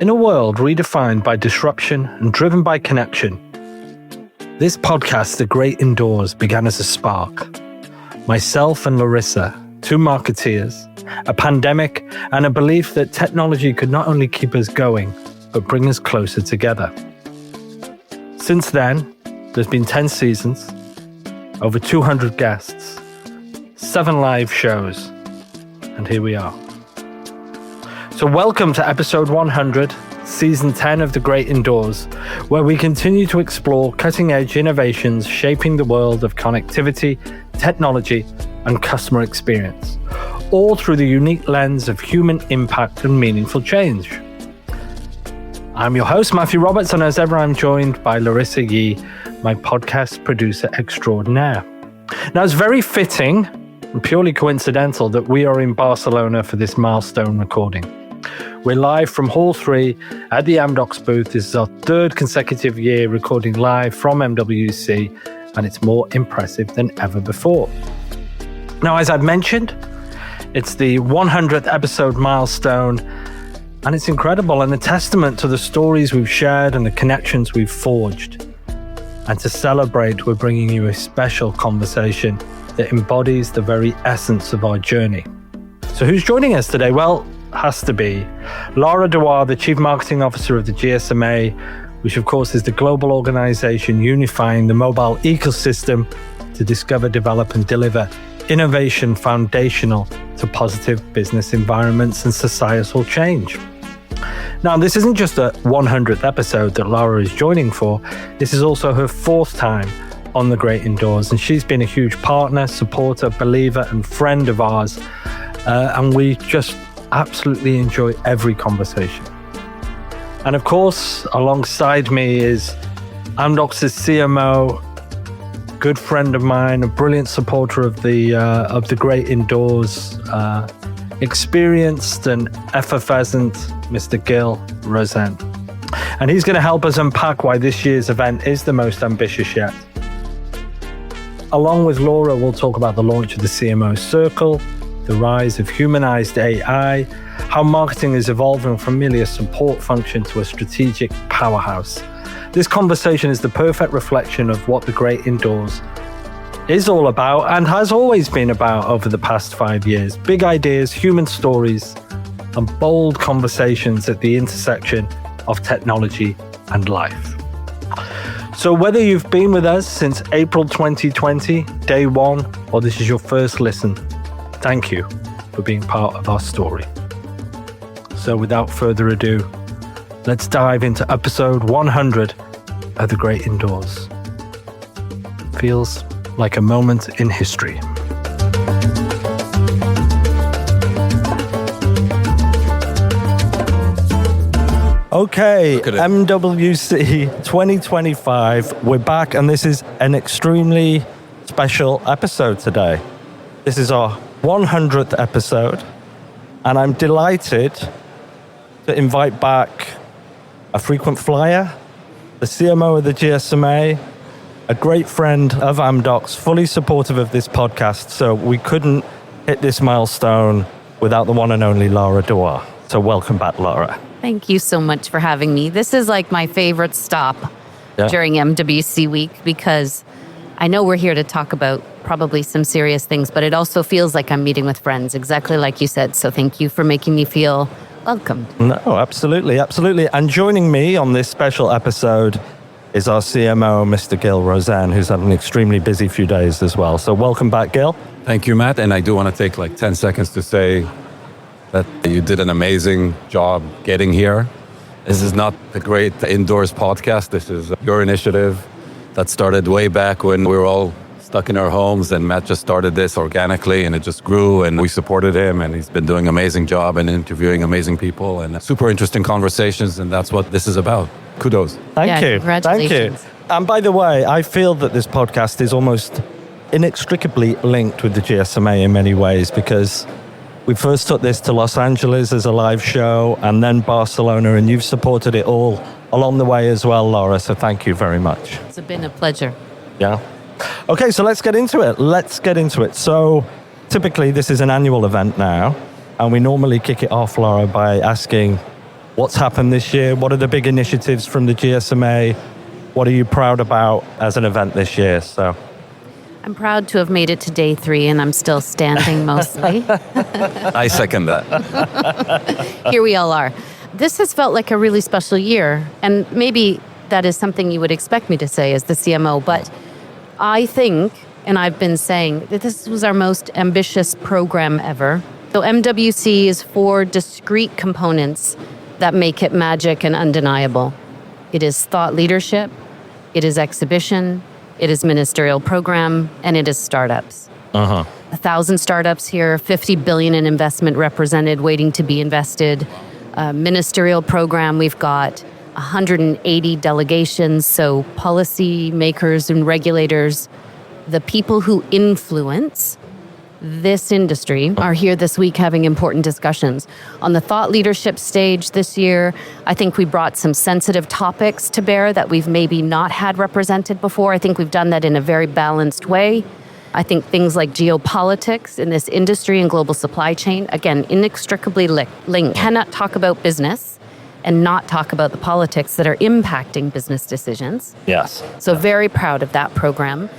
In a world redefined by disruption and driven by connection, this podcast, The Great Indoors, began as a spark. Myself and Larissa, two marketeers, a pandemic, and a belief that technology could not only keep us going, but bring us closer together. Since then, there's been 10 seasons, over 200 guests, 7 live shows, and here we are. So welcome to episode 100, season 10 of The Great Indoors, where we continue to explore cutting-edge innovations shaping the world of connectivity, technology, and customer experience, all through the unique lens of human impact and meaningful change. I'm your host, Matthew Roberts, and as ever, I'm joined by Larissa Yee, my podcast producer extraordinaire. Now, it's very fitting and purely coincidental that we are in Barcelona for this milestone recording. We're live from Hall 3 at the Amdocs booth. This is our 3rd consecutive year recording live from MWC, and it's more impressive than ever before. Now, as I've mentioned, it's the 100th episode milestone, and it's incredible and a testament to the stories we've shared and the connections we've forged. And to celebrate, we're bringing you a special conversation that embodies the very essence of our journey. So who's joining us today? Well, has to be Laura Dewar, the Chief Marketing Officer of the GSMA, which of course is the global organization unifying the mobile ecosystem to discover, develop, and deliver innovation foundational to positive business environments and societal change. Now, this isn't just a 100th episode that Laura is joining for. This is also her 4th time on The Great Indoors, and she's been a huge partner, supporter, believer, and friend of ours. And we just absolutely enjoy every conversation. And of course, alongside me is Amdocs' CMO, good friend of mine, a brilliant supporter of the Great Indoors, experienced and effervescent Mr. Gil Rosen. And he's going to help us unpack why this year's event is the most ambitious yet. Along with Laura, we'll talk about the launch of the CMO Circle, the rise of humanized AI, how marketing is evolving from merely a support function to a strategic powerhouse. This conversation is the perfect reflection of what the Great Indoors is all about and has always been about over the past 5 years. Big ideas, human stories, and bold conversations at the intersection of technology and life. So whether you've been with us since April 2020, day 1, or this is your first listen, thank you for being part of our story. So without further ado, let's dive into episode 100 of The Great Indoors. Feels like a moment in history. Okay, MWC 2025, we're back, and this is an extremely special episode today. This is our 100th episode, and I'm delighted to invite back a frequent flyer, the CMO of the GSMA, a great friend of Amdocs, fully supportive of this podcast, so we couldn't hit this milestone without the one and only Laura Dewar. So welcome back, Laura. Thank you so much for having me. This is like my favorite stop during MWC week, because I know we're here to talk about probably some serious things, but it also feels like I'm meeting with friends, exactly like you said. So thank you for making me feel welcomed. No, absolutely, absolutely. And joining me on this special episode is our CMO, Mr. Gil Rosen, who's had an extremely busy few days as well. So welcome back, Gil. Thank you, Matt. And I do want to take like 10 seconds to say that you did an amazing job getting here. This is not the Great Indoors podcast. This is your initiative that started way back when we were all stuck in our homes, and Matt just started this organically, and it just grew, and we supported him, and he's been doing an amazing job and interviewing amazing people and super interesting conversations, and that's what this is about. Kudos. Thank you. Congratulations. Thank you. And by the way, I feel that this podcast is almost inextricably linked with the GSMA in many ways, because we first took this to Los Angeles as a live show, and then Barcelona, and you've supported it all along the way as well, Laura, so thank you very much. It's been a pleasure. Yeah. Okay, so let's get into it. So typically this is an annual event now, and we normally kick it off, Laura, by asking What's happened this year? What are the big initiatives from the GSMA? What are you proud about as an event this year? So, I'm proud to have made it to day 3, and I'm still standing mostly. I second that. Here we all are. This has felt like a really special year, and maybe that is something you would expect me to say as the CMO, but I think, and I've been saying, that this was our most ambitious program ever. So MWC is 4 discrete components that make it magic and undeniable. It is thought leadership, it is exhibition, it is ministerial program, and it is startups. 1,000 startups here, 50 billion in investment represented, waiting to be invested. Ministerial program, we've got 180 delegations, so policy makers and regulators, the people who influence this industry are here this week having important discussions. On the thought leadership stage this year, I think we brought some sensitive topics to bear that we've maybe not had represented before. I think we've done that in a very balanced way. I think things like geopolitics in this industry and global supply chain, again, inextricably linked. Cannot talk about business and not talk about the politics that are impacting business decisions. yes. So very proud of that program.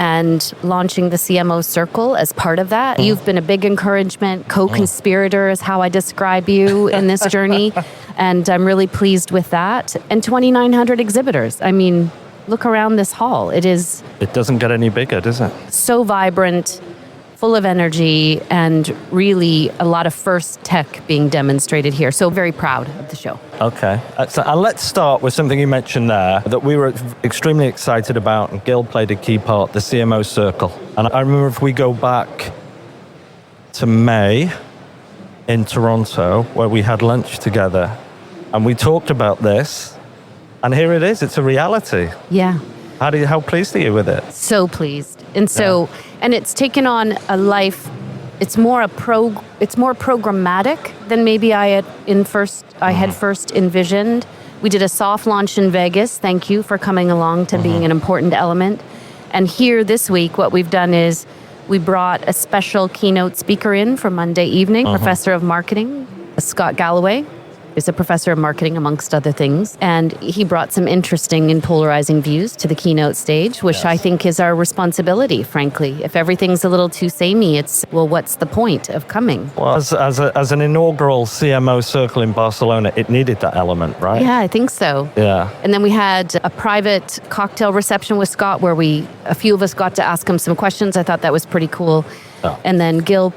And launching the CMO Circle as part of that. You've been a big encouragement. Co-conspirator is how I describe you in this journey. And I'm really pleased with that. And 2,900 exhibitors. I mean, look around this hall. It doesn't get any bigger, does it? so vibrant, full of energy, and really a lot of first tech being demonstrated here. So very proud of the show. Okay. And let's start with something you mentioned there that we were extremely excited about, and Gil played a key part, the CMO Circle. And I remember if we go back to May in Toronto, where we had lunch together, and we talked about this, and here it is, it's a reality. Yeah. How pleased are you with it? So pleased. And so, and it's taken on a life, it's more programmatic than maybe I had first envisioned. We did a soft launch in Vegas. Thank you for coming along to being an important element. And here this week, what we've done is we brought a special keynote speaker in for Monday evening, professor of marketing, Scott Galloway. Is a professor of marketing, amongst other things. And he brought some interesting and polarizing views to the keynote stage, which I think is our responsibility, frankly. If everything's a little too samey, it's, well, what's the point of coming? Well, as an inaugural CMO Circle in Barcelona, it needed that element, right? Yeah, I think so. Yeah. And then we had a private cocktail reception with Scott where a few of us got to ask him some questions. I thought that was pretty cool. Oh. And then Gil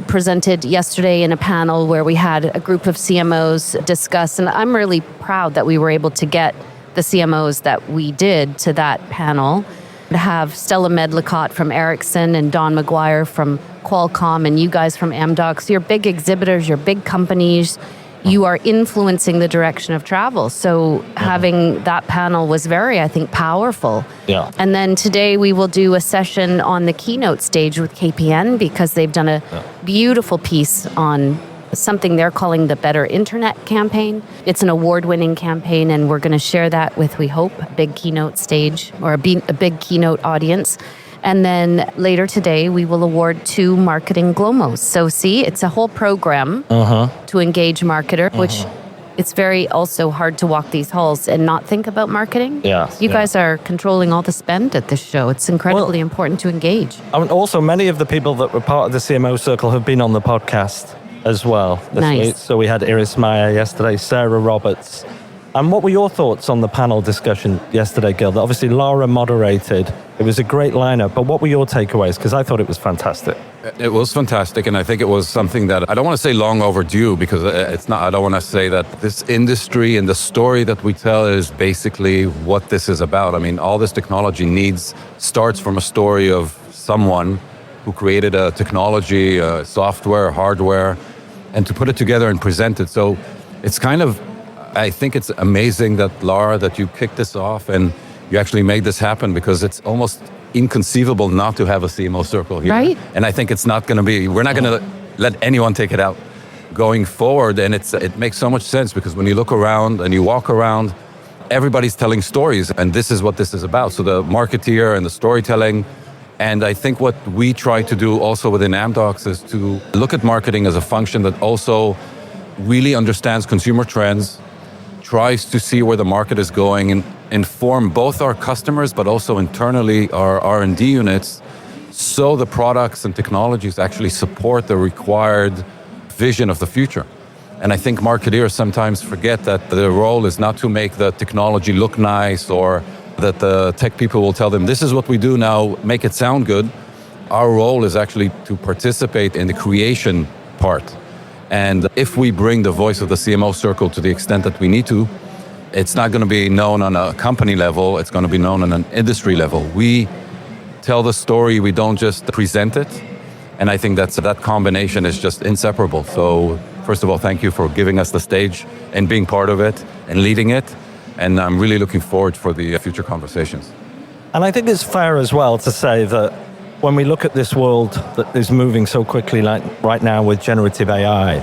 presented yesterday in a panel where we had a group of CMOs discuss, and I'm really proud that we were able to get the CMOs that we did to that panel. To have Stella Medlicott from Ericsson and Don McGuire from Qualcomm and you guys from Amdocs. You're big exhibitors, you're big companies. You are influencing the direction of travel. So having that panel was very, I think, powerful. Yeah. And then today we will do a session on the keynote stage with KPN because they've done a beautiful piece on something they're calling the Better Internet campaign. It's an award-winning campaign, and we're going to share that with, we hope, a big keynote stage or a big keynote audience. And then later today, we will award 2 marketing Glomos. So see, it's a whole program to engage marketer, which it's very also hard to walk these halls and not think about marketing. Yeah, You guys are controlling all the spend at this show. It's incredibly important to engage. And also, many of the people that were part of the CMO Circle have been on the podcast as well this week. So we had Iris Meyer yesterday, Sarah Roberts. And what were your thoughts on the panel discussion yesterday, Gil? Obviously, Laura moderated. It was a great lineup, but what were your takeaways? Because I thought it was fantastic. It was fantastic, and I think it was something that I don't want to say long overdue, because it's not. I don't want to say that this industry and the story that we tell is basically what this is about. I mean, all this technology starts from a story of someone who created a technology, software, hardware, and to put it together and present it. So it's kind of, I think it's amazing that, Laura, that you kicked this off and you actually made this happen, because it's almost inconceivable not to have a CMO Circle here. Right. And I think we're not going to let anyone take it out going forward. And it makes so much sense, because when you look around and you walk around, everybody's telling stories, and this is what this is about. So the marketeer and the storytelling. And I think what we try to do also within Amdocs is to look at marketing as a function that also really understands consumer trends, tries to see where the market is going, and inform both our customers, but also internally our R&D units, so the products and technologies actually support the required vision of the future. And I think marketeers sometimes forget that their role is not to make the technology look nice, or that the tech people will tell them, this is what we do now, make it sound good. Our role is actually to participate in the creation part. And if we bring the voice of the CMO circle to the extent that we need to, it's not going to be known on a company level, it's going to be known on an industry level. We tell the story, we don't just present it. And I think that combination is just inseparable. So first of all, thank you for giving us the stage and being part of it and leading it. And I'm really looking forward for the future conversations. And I think it's fair as well to say that when we look at this world that is moving so quickly, like right now with generative AI,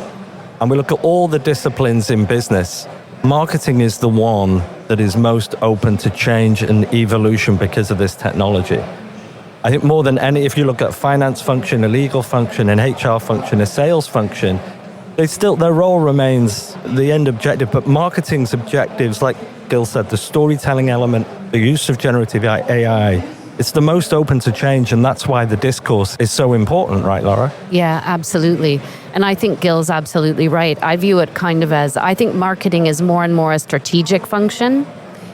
and we look at all the disciplines in business, marketing is the one that is most open to change and evolution because of this technology. I think more than any, if you look at finance function, a legal function, an HR function, a sales function, their role remains the end objective, but marketing's objectives, like Gil said, the storytelling element, the use of generative AI, it's the most open to change, and that's why the discourse is so important, right, Laura? Yeah, absolutely. And I think Gil's absolutely right. I view it kind of as, I think marketing is more and more a strategic function.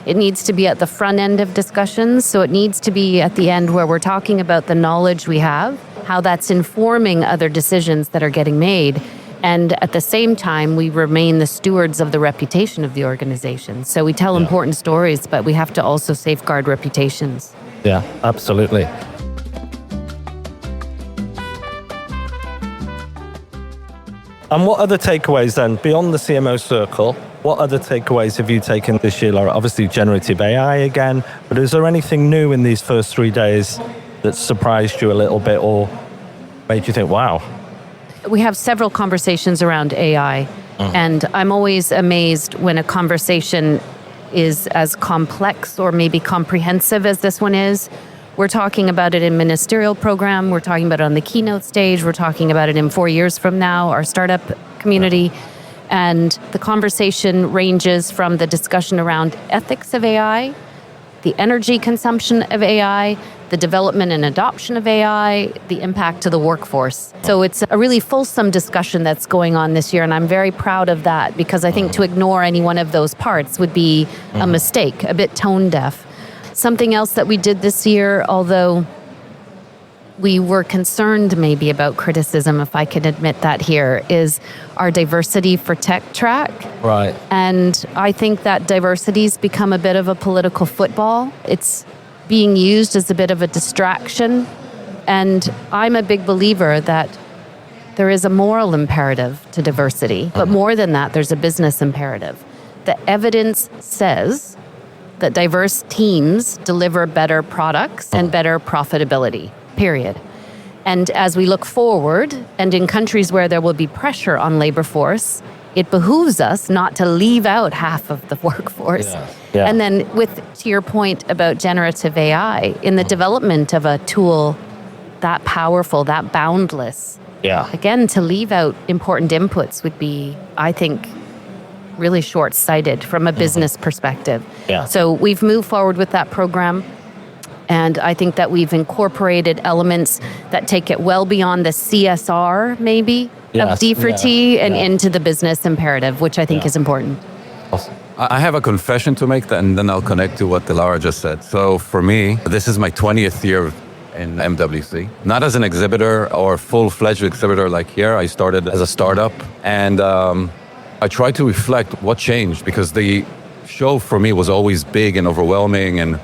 It needs to be at the front end of discussions, so it needs to be at the end where we're talking about the knowledge we have, how that's informing other decisions that are getting made. And at the same time, we remain the stewards of the reputation of the organization. So we tell important stories, but we have to also safeguard reputations. Yeah, absolutely. And what other takeaways then, beyond the CMO circle, what other takeaways have you taken this year, Laura? Obviously generative AI again, but is there anything new in these first 3 days that surprised you a little bit or made you think, wow? We have several conversations around AI, and I'm always amazed when a conversation is as complex or maybe comprehensive as this one is. We're talking about it in ministerial program, we're talking about it on the keynote stage, we're talking about it in 4 years from now, our startup community. And the conversation ranges from the discussion around ethics of AI, the energy consumption of AI, the development and adoption of AI, the impact to the workforce. So it's a really fulsome discussion that's going on this year, and I'm very proud of that, because I think to ignore any one of those parts would be a mistake, a bit tone deaf. Something else that we did this year, although we were concerned maybe about criticism, if I can admit that here, is our diversity for tech track. Right. And I think that diversity's become a bit of a political football. It's being used as a bit of a distraction. And I'm a big believer that there is a moral imperative to diversity. But more than that, there's a business imperative. The evidence says that diverse teams deliver better products and better profitability, period. And as we look forward, and in countries where there will be pressure on labor force, it behooves us not to leave out half of the workforce. Yeah. And then to your point about generative AI, in the development of a tool that powerful, that boundless, again, to leave out important inputs would be, I think, really short-sighted from a business perspective. Yeah. So we've moved forward with that program. And I think that we've incorporated elements that take it well beyond the CSR, maybe, of D for T and into the business imperative, which I think is important. Awesome. I have a confession to make, and then I'll connect to what Laura just said. So for me, this is my 20th year in MWC. Not as an exhibitor or full-fledged exhibitor like here. I started as a startup, and I tried to reflect what changed, because the show for me was always big and overwhelming and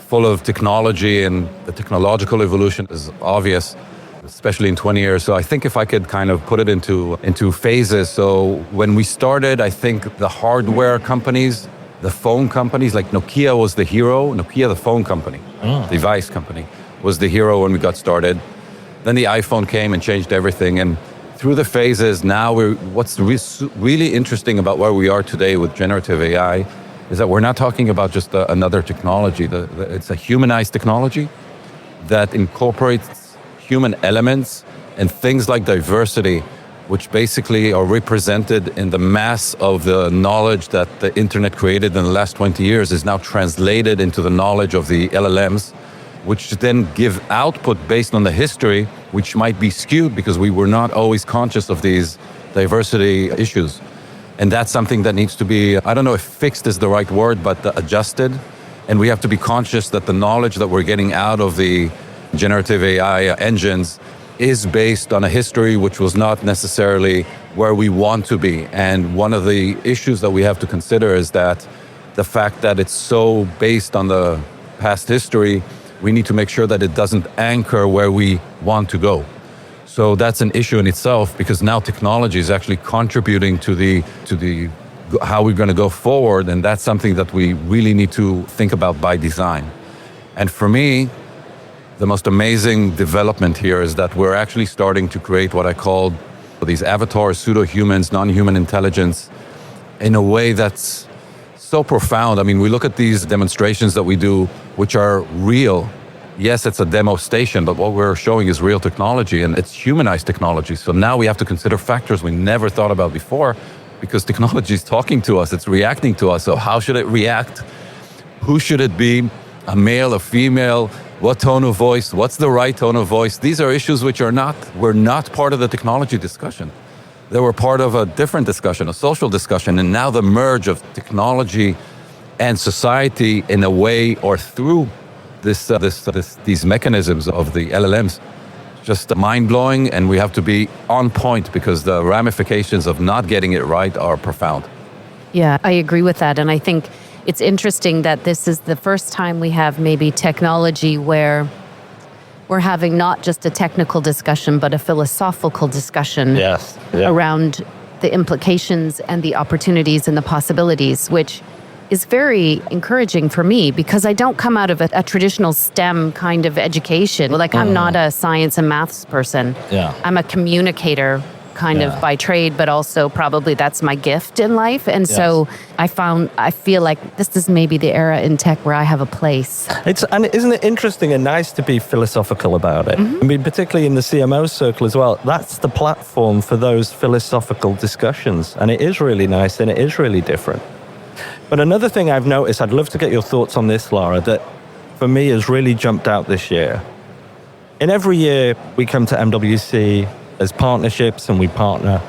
full of technology, and the technological evolution is obvious, especially in 20 years. So I think if I could kind of put it into phases. So when we started, I think the hardware companies, the phone companies, like Nokia was the hero. Nokia, the phone company, device company, was the hero when we got started. Then the iPhone came and changed everything. And through the phases, now what's really interesting about where we are today with generative AI is that we're not talking about just another technology. It's a humanized technology that incorporates human elements and things like diversity which basically are represented in the mass of the knowledge that the internet created in the last 20 years, is now translated into the knowledge of the LLMs, which then give output based on the history, which might be skewed because we were not always conscious of these diversity issues. And that's something that needs to be, I don't know if fixed is the right word, but adjusted. And we have to be conscious that the knowledge that we're getting out of the generative AI engines is based on a history which was not necessarily where we want to be. And one of the issues that we have to consider is that the fact that it's so based on the past history, we need to make sure that it doesn't anchor where we want to go. So that's an issue in itself, because now technology is actually contributing to the how we're going to go forward, and that's something that we really need to think about by design. And for me, the most amazing development here is that we're actually starting to create what I call these avatars, pseudo-humans, non-human intelligence, in a way that's so profound. I mean, we look at these demonstrations that we do, which are real. Yes, it's a demo station, but what we're showing is real technology, and it's humanized technology. So now we have to consider factors we never thought about before, because technology is talking to us, it's reacting to us. So how should it react? Who should it be? A male, a female? What tone of voice? What's the right tone of voice? These are issues which were not part of the technology discussion. They were part of a different discussion, a social discussion, and now the merge of technology and society in a way or through these mechanisms of the LLMs, just mind-blowing, and we have to be on point because the ramifications of not getting it right are profound. Yeah, I agree with that. And I think it's interesting that this is the first time we have maybe technology where we're having not just a technical discussion, but a philosophical discussion around the implications and the opportunities and the possibilities, which is very encouraging for me because I don't come out of a traditional STEM kind of education. Like, I'm not a science and maths person. Yeah. I'm a communicator kind of by trade, but also probably that's my gift in life. And so I feel like this is maybe the era in tech where I have a place. And isn't it interesting and nice to be philosophical about it? I mean, particularly in the CMO circle as well, that's the platform for those philosophical discussions. And it is really nice and it is really different. But another thing I've noticed, I'd love to get your thoughts on this, Lara, that for me has really jumped out this year. In every year we come to MWC, there's partnerships and we partner,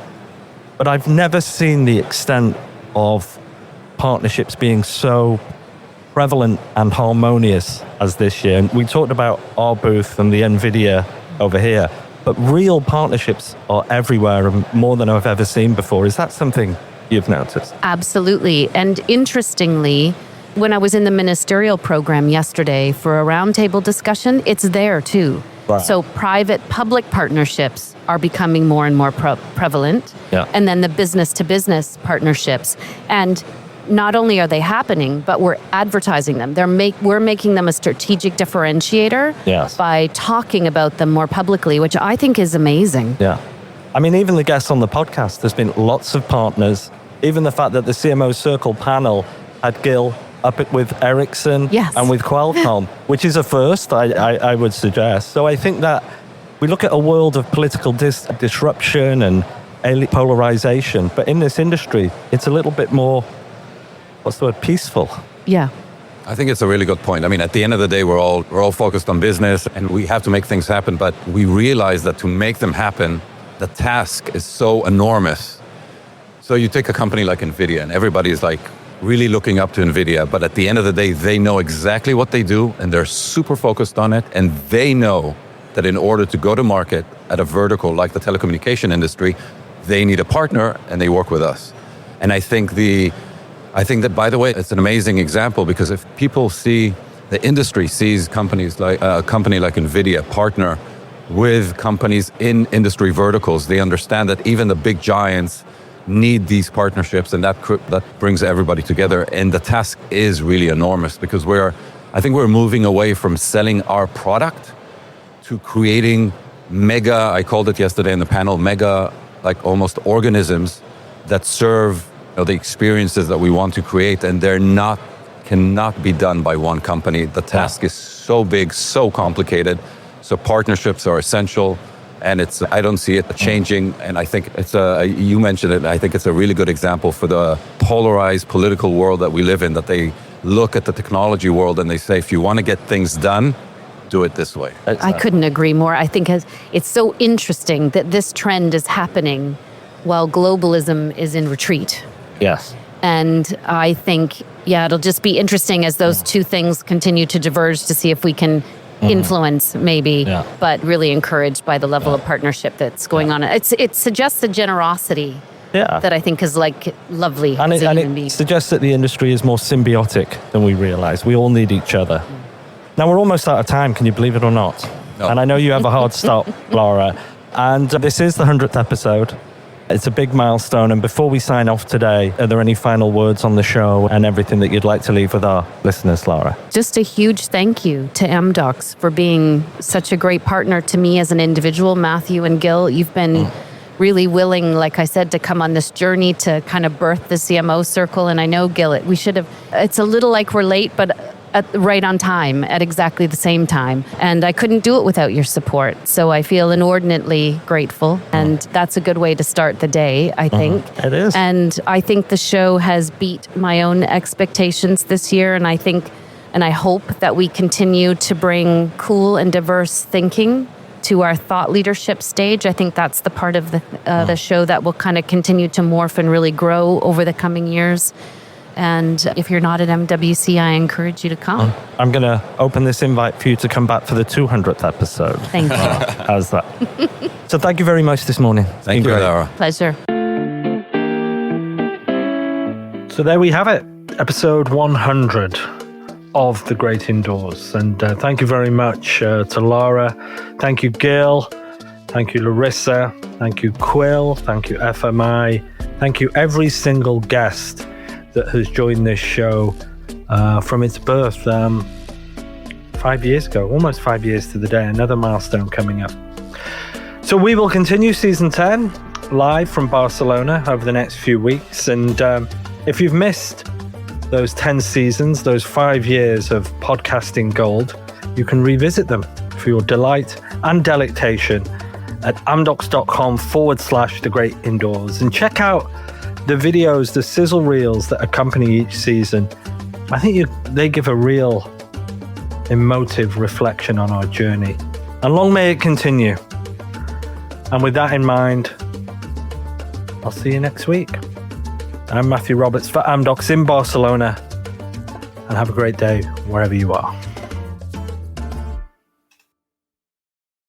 but I've never seen the extent of partnerships being so prevalent and harmonious as this year. And we talked about our booth and the NVIDIA over here, but real partnerships are everywhere and more than I've ever seen before. Is that something you've noticed? Absolutely. And interestingly, when I was in the ministerial program yesterday for a roundtable discussion, it's there too. Right. So private-public partnerships are becoming more and more prevalent. Yeah. And then the business-to-business partnerships. And not only are they happening, but we're advertising them. We're making them a strategic differentiator by talking about them more publicly, which I think is amazing. Yeah. I mean, even the guests on the podcast, there's been lots of partners. Even the fact that the CMO Circle panel had Gil up with Ericsson and with Qualcomm, which is a first, I would suggest. So I think that we look at a world of political disruption and polarization, but in this industry, it's a little bit more, peaceful. Yeah. I think it's a really good point. I mean, at the end of the day, we're all focused on business and we have to make things happen, but we realize that to make them happen, the task is so enormous. So you take a company like NVIDIA and everybody is like really looking up to NVIDIA, but at the end of the day, they know exactly what they do and they're super focused on it. And they know that in order to go to market at a vertical like the telecommunication industry, they need a partner and they work with us. And I think that, by the way, it's an amazing example because if people see, the industry sees companies like a company like NVIDIA partner with companies in industry verticals, they understand that even the big giants need these partnerships, and that brings everybody together. And the task is really enormous because I think we're moving away from selling our product to creating mega, I called it yesterday in the panel, mega, like almost organisms that serve the experiences that we want to create, and cannot be done by one company. The task is so big, so complicated. So partnerships are essential. And I don't see it changing. And I think you mentioned it, I think it's a really good example for the polarized political world that we live in, that they look at the technology world and they say, if you want to get things done, do it this way. I couldn't agree more. I think it's so interesting that this trend is happening while globalism is in retreat. Yes. And I think, it'll just be interesting as those two things continue to diverge to see if we can influence maybe, but really encouraged by the level of partnership that's going on. It suggests a generosity that I think is like lovely. And it suggests that the industry is more symbiotic than we realize. We all need each other. Now, we're almost out of time, can you believe it or not? No. And I know you have a hard stop, Laura. And this is the 100th episode. It's a big milestone. And before we sign off today, are there any final words on the show and everything that you'd like to leave with our listeners, Laura? Just a huge thank you to MDocs for being such a great partner to me as an individual. Matthew and Gil, you've been really willing, like I said, to come on this journey to kind of birth the CMO circle. And I know, Gil, it's a little like we're late, but right on time at exactly the same time. And I couldn't do it without your support. So I feel inordinately grateful. And that's a good way to start the day, I think. It is. And I think the show has beat my own expectations this year. And I hope that we continue to bring cool and diverse thinking to our thought leadership stage. I think that's the part of the show that will kind of continue to morph and really grow over the coming years. And if you're not at MWC, I encourage you to come. I'm going to open this invite for you to come back for the 200th episode. Thank you. How's that? So thank you very much this morning. Thank you, Laura. Pleasure. So there we have it, episode 100 of The Great Indoors. And thank you very much to Laura. Thank you, Gil. Thank you, Larissa. Thank you, Quill. Thank you, FMI. Thank you, every single guest that has joined this show from its birth 5 years ago, almost 5 years to the day, another milestone coming up. So we will continue season 10 live from Barcelona over the next few weeks. And if you've missed those 10 seasons, those 5 years of podcasting gold, you can revisit them for your delight and delectation at amdocs.com/The Great Indoors, and check out the videos, the sizzle reels that accompany each season. I think they give a real emotive reflection on our journey. And long may it continue. And with that in mind, I'll see you next week. I'm Matthew Roberts for Amdocs in Barcelona. And have a great day wherever you are.